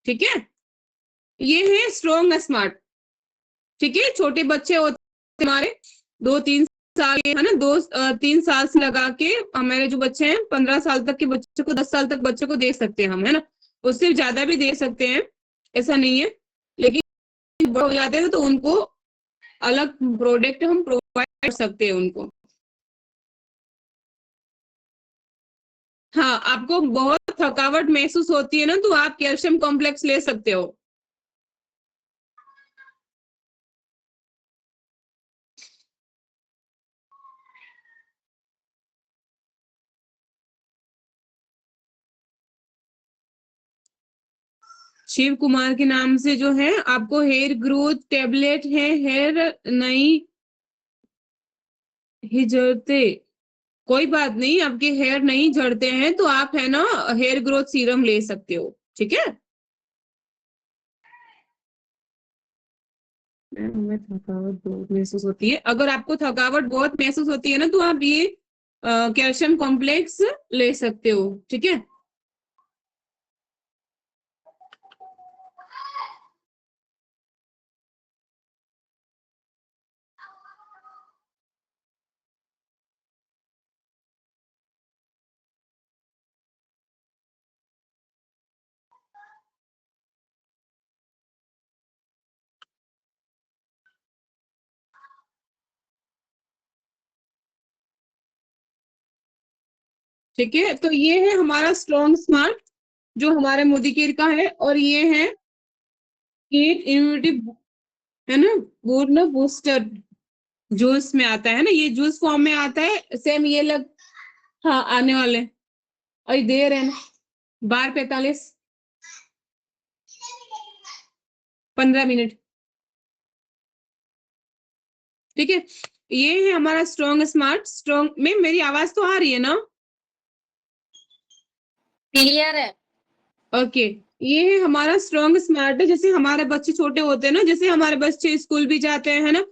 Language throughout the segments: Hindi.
ठीक है, ये है स्ट्रॉन्ग स्मार्ट। ठीक है, छोटे बच्चे होते हमारे 2-3 साल के, है ना, 2-3 साल से लगा के हमारे जो बच्चे हैं 15 साल तक के बच्चे को, 10 साल तक बच्चे को दे सकते हैं हम, है ना, उससे ज्यादा भी दे सकते हैं, ऐसा नहीं है। लेकिन बड़े हो जाते हैं तो उनको अलग प्रोडक्ट हम प्रोवाइड कर सकते हैं उनको। हाँ, आपको बहुत थकावट महसूस होती है ना, तो आप कैल्शियम कॉम्प्लेक्स ले सकते हो। शिव कुमार के नाम से जो है आपको हेयर ग्रोथ टेबलेट है, हेयर नहीं ही झड़ते, कोई बात नहीं, आपके हेयर नहीं झड़ते हैं तो आप, है ना, हेयर ग्रोथ सीरम ले सकते हो। ठीक है, हमें थकावट बहुत महसूस होती है, अगर आपको थकावट बहुत महसूस होती है ना, तो आप ये कैल्शियम कॉम्प्लेक्स ले सकते हो। ठीक है, ठीक है, तो ये है हमारा स्ट्रॉन्ग स्मार्ट जो हमारे मोदी केयर का है, और ये है कीट इम्यूनिटी, है ना, पूर्ण बूस्टर, जूस में आता है ना, ये जूस फॉर्म में आता है, सेम ये लग, हाँ आने वाले, और देर है ना, 12:45, 15 मिनट। ठीक है, ये है हमारा स्ट्रॉन्ग स्मार्ट। स्ट्रॉन्ग में मेरी आवाज तो आ रही है ना? क्लियर है। ओके, ये है हमारा स्ट्रॉन्ग स्मार्ट है। जैसे हमारे बच्चे छोटे होते हैं ना, जैसे हमारे बच्चे स्कूल भी जाते हैं, है ना,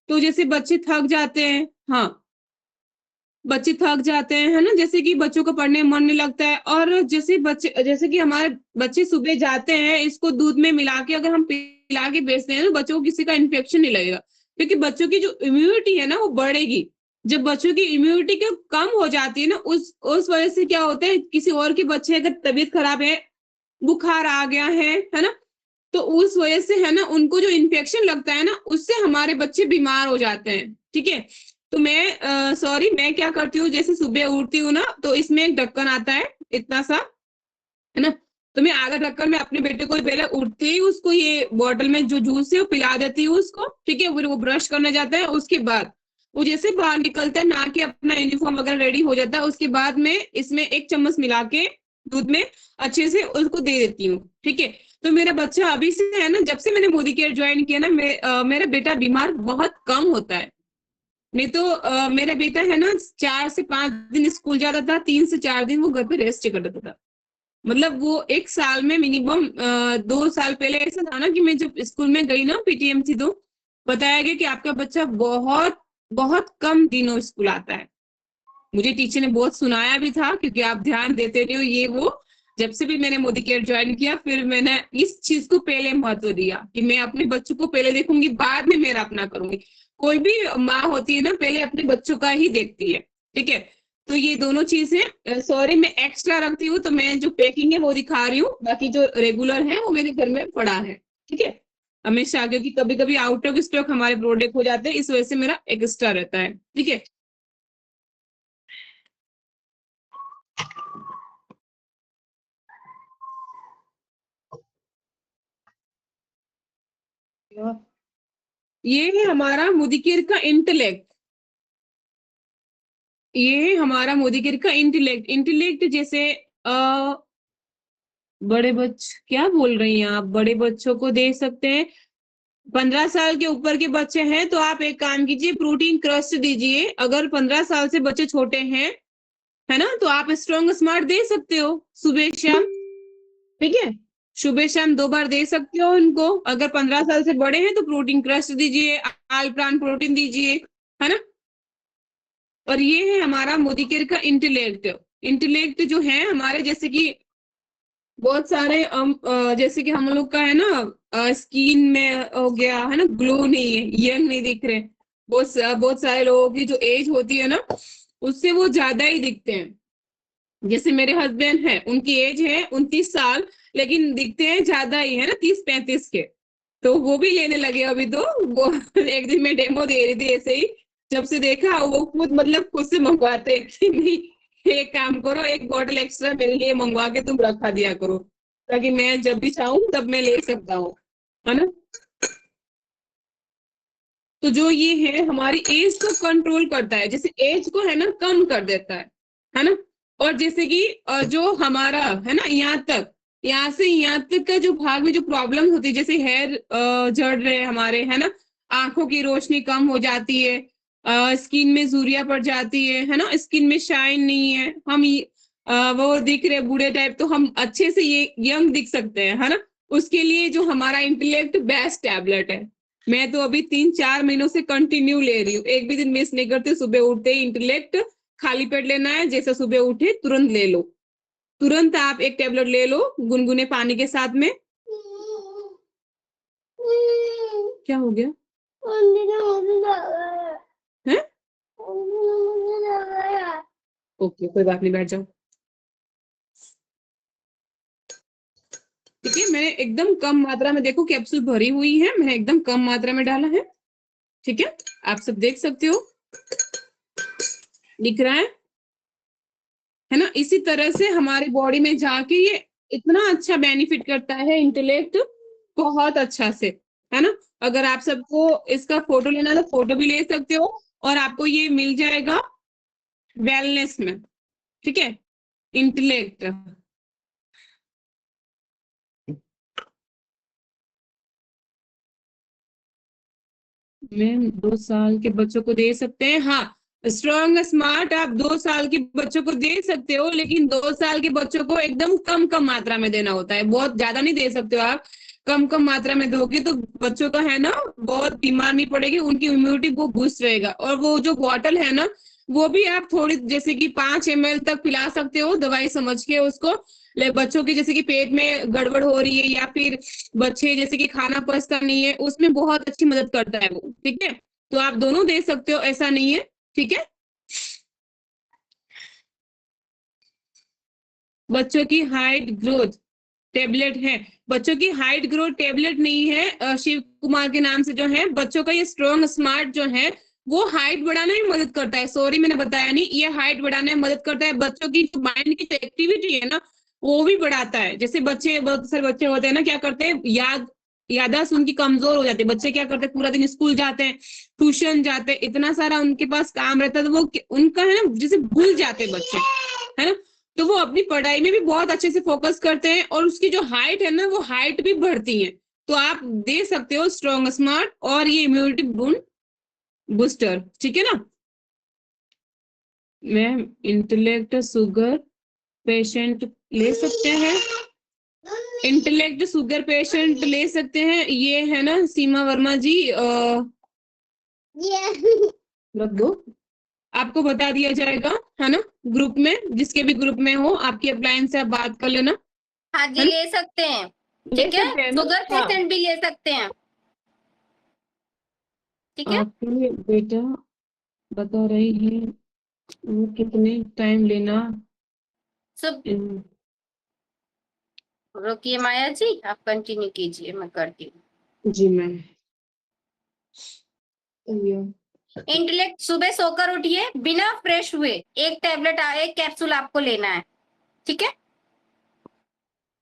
तो जैसे बच्चे थक जाते हैं, हाँ, बच्चे थक जाते हैं, है ना, जैसे कि बच्चों को पढ़ने में मन नहीं लगता है, और जैसे कि हमारे बच्चे सुबह जाते हैं, इसको दूध में मिला के अगर हम पिला के बेचते हैं तो बच्चों को किसी का इन्फेक्शन नहीं लगेगा, क्योंकि बच्चों की जो इम्यूनिटी है ना वो बढ़ेगी। जब बच्चों की इम्यूनिटी कम हो जाती है ना, उस वजह से क्या होता है, किसी और के बच्चे अगर तबीयत खराब है, बुखार आ गया है ना, तो उस वजह से, है ना, उनको जो इन्फेक्शन लगता है ना, उससे हमारे बच्चे बीमार हो जाते हैं। ठीक है, तो मैं सॉरी, मैं क्या करती हूँ, जैसे सुबह उठती हूँ ना, तो इसमें एक ढक्कन आता है इतना सा, है ना, तो मैं आधा ढक्कन में अपने बेटे को पहले उठते ही उसको ये बॉटल में जो जूस है वो पिला देती हूँ उसको। ठीक है, फिर वो ब्रश करने जाता है, उसके बाद वो जैसे बाहर निकलता है, नहा के अपना यूनिफॉर्म वगैरह रेडी हो जाता है, उसके बाद में इसमें 1 चम्मच मिला के दूध में अच्छे से उसको दे देती हूँ। ठीक है, तो मेरा बच्चा अभी से, है ना, जब से मैंने मोदी केयर ज्वाइन किया ना, मेरा बेटा बीमार बहुत कम होता है। नहीं तो मेरा बेटा, है ना, 4 से 5 दिन स्कूल जाता था, 3 से 4 दिन वो घर पे रेस्ट करता था। मतलब वो 1 साल में मिनिमम 2 साल पहले ऐसा था ना कि मैं जब स्कूल में गई ना, पीटीएम थी, तो बताया गया कि आपका बच्चा बहुत बहुत कम दिनों स्कूल आता है। मुझे टीचर ने बहुत सुनाया भी था, क्योंकि आप ध्यान देते नहीं हो ये वो। जब से भी मैंने मोदी केयर ज्वाइन किया, फिर मैंने इस चीज को पहले महत्व दिया कि मैं अपने बच्चों को पहले देखूंगी, बाद में मेरा अपना करूंगी। कोई भी माँ होती है ना, पहले अपने बच्चों का ही देखती है। ठीक है, तो ये दोनों चीजें, सॉरी मैं एक्स्ट्रा रखती हूँ, तो मैं जो पैकिंग है वो दिखा रही हूँ, बाकी जो रेगुलर है वो मेरे घर में पड़ा है। ठीक है, हमेशा, क्योंकि कभी कभी आउट ऑफ स्टॉक हमारे प्रोडक्ट हो जाते हैं, इस वजह से मेरा एक्स्ट्रा रहता है। ठीक है, ये है हमारा मुदीकेर का इंटेलेक्ट। ये है हमारा मुदीकेर का इंटेलेक्ट। इंटेलेक्ट जैसे बड़े बच्चे, क्या बोल रही हैं आप, बड़े बच्चों को दे सकते हैं, 15 साल के ऊपर के बच्चे हैं तो आप एक काम कीजिए, प्रोटीन क्रस्ट दीजिए। अगर 15 साल से बच्चे छोटे हैं, है ना, तो आप स्ट्रॉन्ग स्मार्ट दे सकते हो सुबह शाम। ठीक है, सुबह शाम 2 बार दे सकते हो उनको। अगर 15 साल से बड़े हैं तो प्रोटीन क्रस्ट दीजिए, आल प्रोटीन दीजिए, है ना। और ये है हमारा मोदी केयर का इंटेलेक्ट। इंटेलेक्ट जो है हमारे, जैसे कि बहुत सारे जैसे कि हम लोग का है ना, स्किन में हो गया है ना, ग्लो नहीं है, यंग नहीं दिख रहे। बहुत सारे लोगों की जो एज होती है ना, उससे वो ज्यादा ही दिखते हैं। जैसे मेरे हस्बैंड है, उनकी एज है 29 साल, लेकिन दिखते हैं ज्यादा ही है ना, 30-35 के। तो वो भी लेने लगे अभी तो। वो एक दिन मैं डेमो दे रही थी ऐसे ही, जब से देखा वो खुद मतलब खुद से मंगवाते हैं कि नहीं, एक काम करो, एक बॉटल एक्स्ट्रा मेरे लिए मंगवा के तुम रखा दिया करो, ताकि मैं जब भी चाहूँ तब मैं ले सकता हूँ, है ना। तो जो ये है हमारी एज को कंट्रोल करता है, जैसे एज को है ना कम कर देता है ना। और जैसे कि जो हमारा है ना, यहाँ से यहाँ तक का जो भाग में जो प्रॉब्लम होती है, जैसे हेयर झड़ रहे हैं हमारे, है ना, आंखों की रोशनी कम हो जाती है, स्किन में झुर्रियां पड़ जाती है ना, स्किन में शाइन नहीं है, वो दिख रहे बूढ़े टाइप, तो हम अच्छे से ये यंग दिख सकते हैं, है ना। उसके लिए जो हमारा इंटेलेक्ट बेस्ट टैबलेट है, मैं तो अभी 3-4 महीनों से कंटिन्यू ले रही हूँ, एक भी दिन मिस नहीं करती। सुबह उठते ही इंटेलेक्ट खाली पेट लेना है, जैसे सुबह उठे तुरंत ले लो, तुरंत आप एक टेबलेट ले लो गुनगुने पानी के साथ में। क्या हो गया है? ओके, कोई बात नहीं, बैठ जाओ। ठीक है, मैंने एकदम कम मात्रा में, देखो कैप्सूल भरी हुई है, मैंने एकदम कम मात्रा में डाला है। ठीक है, आप सब देख सकते हो, दिख रहा है ना। इसी तरह से हमारी बॉडी में जाके ये इतना अच्छा बेनिफिट करता है इंटेलेक्ट, बहुत अच्छा से, है ना। अगर आप सबको इसका फोटो लेना है तो फोटो भी ले सकते हो, और आपको ये मिल जाएगा वेलनेस में। ठीक है, इंटेलेक्ट। मैम 2 साल के बच्चों को दे सकते हैं, हाँ। स्ट्रॉन्ग स्मार्ट आप 2 साल के बच्चों को दे सकते हो, लेकिन 2 साल के बच्चों को एकदम कम कम मात्रा में देना होता है, बहुत ज्यादा नहीं दे सकते हो आप। कम कम मात्रा में दोगे तो बच्चों का है ना बहुत बीमार नहीं पड़ेगी, उनकी इम्यूनिटी वो बूस्ट रहेगा। और वो जो बॉटल है ना, वो भी आप थोड़ी जैसे कि 5 ml तक पिला सकते हो, दवाई समझ के उसको। बच्चों के जैसे कि पेट में गड़बड़ हो रही है, या फिर बच्चे जैसे कि खाना पचता नहीं है, उसमें बहुत अच्छी मदद करता है वो। ठीक है, तो आप दोनों दे सकते हो, ऐसा नहीं है। ठीक है, बच्चों की हाइट ग्रोथ टेबलेट है, बच्चों की हाइट ग्रोथ टेबलेट नहीं है, शिव कुमार के नाम से जो है बच्चों का ये स्ट्रॉन्ग स्मार्ट जो है, वो हाइट बढ़ाने में मदद करता है। सॉरी मैंने बताया नहीं, ये हाइट बढ़ाने में मदद करता है, बच्चों की माइंड की जो एक्टिविटी है ना, वो भी बढ़ाता है। जैसे बच्चे, बहुत सारे बच्चे होते हैं ना, क्या करते हैं, याददाश्त उनकी कमजोर हो जाती है। बच्चे क्या करते हैं, पूरा दिन स्कूल जाते हैं, ट्यूशन जाते हैं, इतना सारा उनके पास काम रहता है, तो वो उनका है ना जैसे भूल जाते हैं बच्चे, है ना। तो वो अपनी पढ़ाई में भी बहुत अच्छे से फोकस करते हैं, और उसकी जो हाइट है ना, वो हाइट भी बढ़ती है। तो आप दे सकते हो स्ट्रॉन्ग स्मार्ट और ये इम्यूनिटी बूस्टर। ठीक है ना। मैम इंटेलेक्ट शुगर पेशेंट ले सकते हैं, इंटेलेक्ट शुगर पेशेंट ले सकते हैं, ये है ना सीमा वर्मा जी, रख दो, आपको बता दिया जाएगा, है ना, ग्रुप में, जिसके भी ग्रुप में हो आपकी अपलाइन से आप बात कर लेना, हाँ जी, है ना, ले सकते हैं। ले ठीक है, सकते हैं ना। शुगर हाँ, पेशेंट भी ले सकते हैं। ठीक है, आपके बेटा बता रही है वो कितने टाइम लेना। सब इन- रोकिए माया जी, आप कंटिन्यू कीजिए, मैं करती हूँ। जी मैम। ये इंटेलेक्ट सुबह सोकर उठिए, बिना फ्रेश हुए एक टैबलेट, एक कैप्सूल आपको लेना है। ठीक है,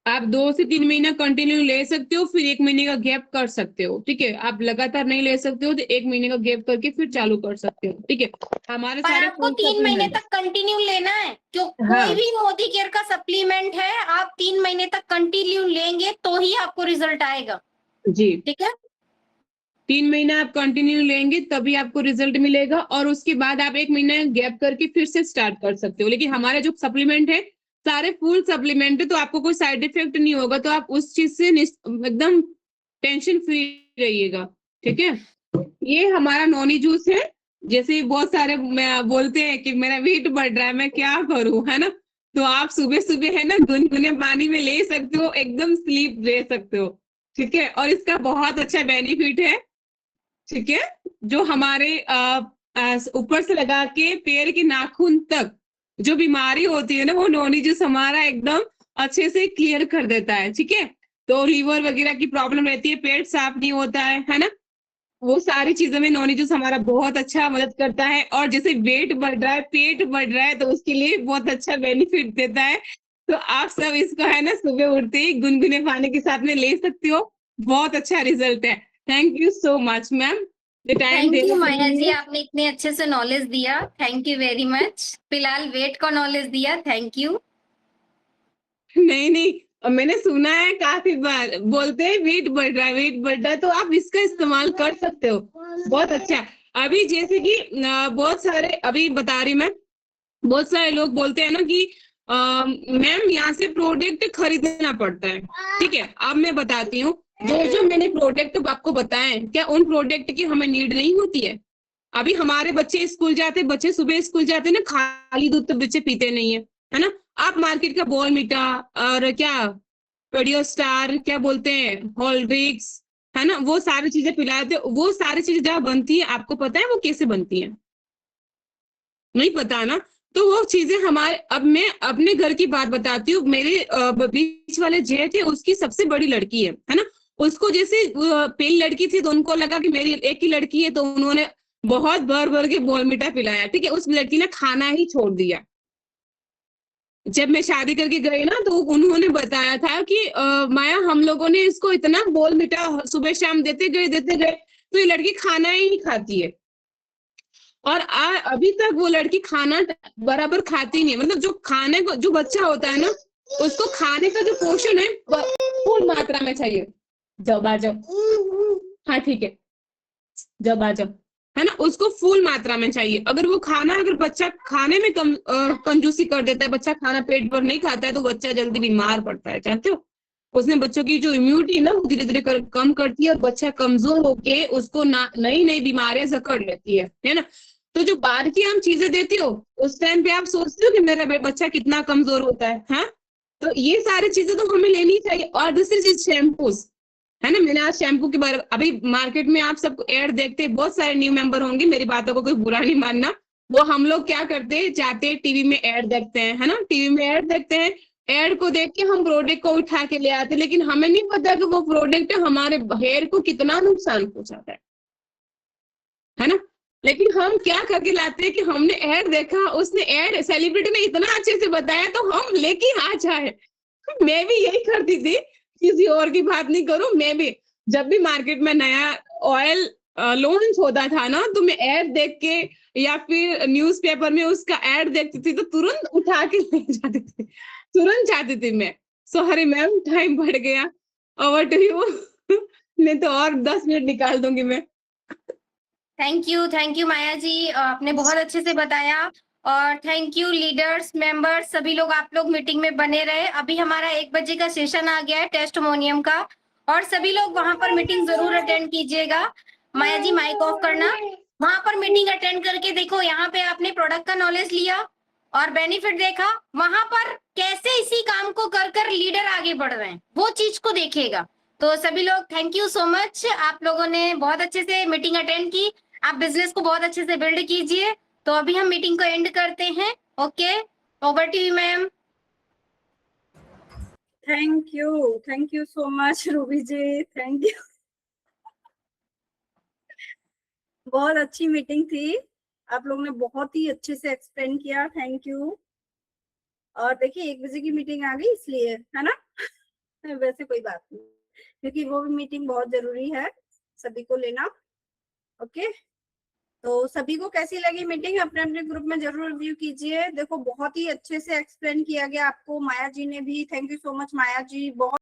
आप 2 से 3 महीना कंटिन्यू ले सकते हो, फिर 1 महीने का गैप कर सकते हो। ठीक है, आप लगातार नहीं ले सकते हो तो 1 महीने का गैप करके फिर चालू कर सकते हो। ठीक है, हमारे पर सारे आपको फूड 3 महीने सप्लीमेंट। तक कंटिन्यू लेना है, क्यों? हाँ कोई भी मोदी केयर का सप्लीमेंट है, आप 3 महीने तक कंटिन्यू लेंगे तो ही आपको रिजल्ट आएगा। जी, ठीक है, 3 महीना आप कंटिन्यू लेंगे तभी आपको रिजल्ट मिलेगा, और उसके बाद आप 1 महीना गैप करके फिर से स्टार्ट कर सकते हो। लेकिन हमारे जो सप्लीमेंट है सारे फुल सप्लीमेंट है, तो आपको कोई साइड इफेक्ट नहीं होगा, तो आप उस चीज से एकदम टेंशन फ्री रहिएगा। ठीक है, ये हमारा नॉनी जूस है। जैसे बहुत सारे बोलते हैं कि मेरा वेट बढ़ रहा है, मैं क्या करूं, है ना। तो आप सुबह सुबह है ना गुनगुने पानी में ले सकते हो, एकदम स्लीप ले सकते हो। ठीक है, और इसका बहुत अच्छा बेनिफिट है। ठीक है, जो हमारे ऊपर से लगा के पैर के नाखून तक जो बीमारी होती है ना, वो नोनी जूस हमारा एकदम अच्छे से क्लियर कर देता है। ठीक है, तो लीवर वगैरह की प्रॉब्लम रहती है, पेट साफ नहीं होता है ना, वो सारी चीजों में नॉनी जूस हमारा बहुत अच्छा मदद करता है। और जैसे वेट बढ़ रहा है, पेट बढ़ रहा है, तो उसके लिए बहुत अच्छा बेनिफिट देता है। तो आप सब इसको है ना सुबह उठते ही गुनगुने पानी के साथ में ले सकते हो, बहुत अच्छा रिजल्ट है। Thank you so much ma'am, the time thank you देने के माया जी, लिए। आपने इतने अच्छे से नॉलेज दिया, थैंक यू वेरी मच। फिलहाल वेट का नॉलेज दिया, थैंक यू। नहीं नहीं, मैंने सुना है काफी बार बोलते हैं वेट बढ़ रहा है, वेट बढ़ रहा है, तो आप इसका इस्तेमाल कर सकते हो, बहुत अच्छा है। अभी जैसे कि बहुत सारे, अभी बता रही मैं, बहुत सारे लोग बोलते हैं ना कि मैम यहाँ से प्रोडक्ट खरीदना पड़ता है। ठीक है, अब मैं बताती हूँ, जो जो मैंने प्रोडक्ट आपको बताए, क्या उन प्रोडक्ट की हमें नीड नहीं होती है? अभी हमारे बच्चे स्कूल जाते, बच्चे सुबह स्कूल जाते ना, खाली दूध तो बच्चे पीते नहीं है ना। आप मार्केट का बॉर्नविटा और क्या पेडियो स्टार क्या बोलते हैं, हॉर्लिक्स, है ना, वो सारी चीजें पिलाते, वो सारी चीजें जब बनती है, आपको पता है वो कैसे बनती है? नहीं पता ना। तो वो चीजें हमारे, अब मैं अपने घर की बात बताती हूँ, मेरे बीच वाले जेठ थे, उसकी सबसे बड़ी लड़की है ना, उसको जैसे पहली लड़की थी तो उनको लगा कि मेरी एक ही लड़की है, तो उन्होंने बहुत भर भर के बॉर्नविटा पिलाया। ठीक है, उस लड़की ने खाना ही छोड़ दिया। जब मैं शादी करके गई ना, तो उन्होंने बताया था कि माया हम लोगों ने इसको इतना बॉर्नविटा सुबह शाम देते गए, तो ये लड़की खाना ही नहीं खाती है। और अभी तक वो लड़की खाना बराबर खाती नहीं है। मतलब जो खाने को, जो बच्चा होता है ना, उसको खाने का जो पोषण है फुल मात्रा में चाहिए। जब आ जाओ, हाँ ठीक है, जब आ जाओ, है ना, उसको फुल मात्रा में चाहिए। अगर वो खाना, अगर बच्चा खाने में कंजूसी कर देता है, बच्चा खाना पेट भर नहीं खाता है, तो बच्चा जल्दी बीमार पड़ता है, जानते हो। उसने बच्चों की जो इम्यूनिटी ना, वो धीरे धीरे कम करती है, और बच्चा कमजोर होके उसको नई नई बीमारियां जकड़ लेती है ना। तो जो बाहर की हम चीजें देती हो, उस टाइम पे आप सोचते हो कि मेरा बच्चा कितना कमजोर होता है, हाँ। तो ये सारी चीजें तो हमें लेनी चाहिए। और दूसरी चीज शैम्पूस, है ना, मैंने आज शैम्पू के बारे, अभी मार्केट में आप सबको एड देखते हैं, बहुत सारे न्यू मेंबर होंगे, मेरी बातों को कोई बुरा नहीं मानना। वो हम लोग क्या करते हैं, जाते हैं टीवी में एड देखते हैं, है ना, टीवी में एड देखते हैं, एड को देख के हम प्रोडक्ट को उठा के ले आते हैं, लेकिन हमें नहीं पता कि वो प्रोडक्ट हमारे हेयर को कितना नुकसान पहुंचाता है ना। लेकिन हम क्या करके लाते हैं कि हमने एड देखा, उसने एड सेलिब्रिटी ने इतना अच्छे से बताया, तो हम लेके आ जाए। मैं भी यही करती थी, किसी और की बात नहीं करूं, मैं भी जब भी मार्केट में नया ऑयल लॉन्च होता था ना, तो मैं एड देख के या फिर न्यूज़पेपर में उसका एड देखती थी, तो तुरंत उठा के ले जाती थी, तुरंत जाती थी मैं। सॉरी मैम, टाइम बढ़ गया, ओवर टू यू। नहीं तो और 10 मिनट निकाल दूंगी मैं। थैंक यू माया जी, आपने बहुत अच्छे से बताया। और थैंक यू लीडर्स, मेंबर्स, सभी लोग, आप लोग मीटिंग में बने रहे। अभी हमारा 1 बजे का सेशन आ गया है टेस्टिमोनियम का, और सभी लोग वहां पर मीटिंग जरूर अटेंड कीजिएगा। माया जी माइक ऑफ करना, वहां पर मीटिंग अटेंड करके देखो, यहाँ पे आपने प्रोडक्ट का नॉलेज लिया और बेनिफिट देखा, वहां पर कैसे इसी काम को कर कर लीडर आगे बढ़ रहे हैं, वो चीज को देखेगा। तो सभी लोग थैंक यू सो मच, आप लोगों ने बहुत अच्छे से मीटिंग अटेंड की, आप बिजनेस को बहुत अच्छे से बिल्ड कीजिए। तो अभी हम मीटिंग को एंड करते हैं। Okay, over to you ma'am. Thank you so much Ruby ji, thank you. बहुत अच्छी मीटिंग थी, आप लोगों ने बहुत ही अच्छे से एक्सप्लेन किया, थैंक यू। और देखिए 1 बजे की मीटिंग आ गई इसलिए, है ना। वैसे कोई बात नहीं, क्योंकि वो भी मीटिंग बहुत जरूरी है सभी को लेना। ओके, तो सभी को कैसी लगी मीटिंग, अपने अपने ग्रुप में जरूर रिव्यू कीजिए। देखो बहुत ही अच्छे से एक्सप्लेन किया गया आपको, माया जी ने भी, थैंक यू सो मच माया जी, बहुत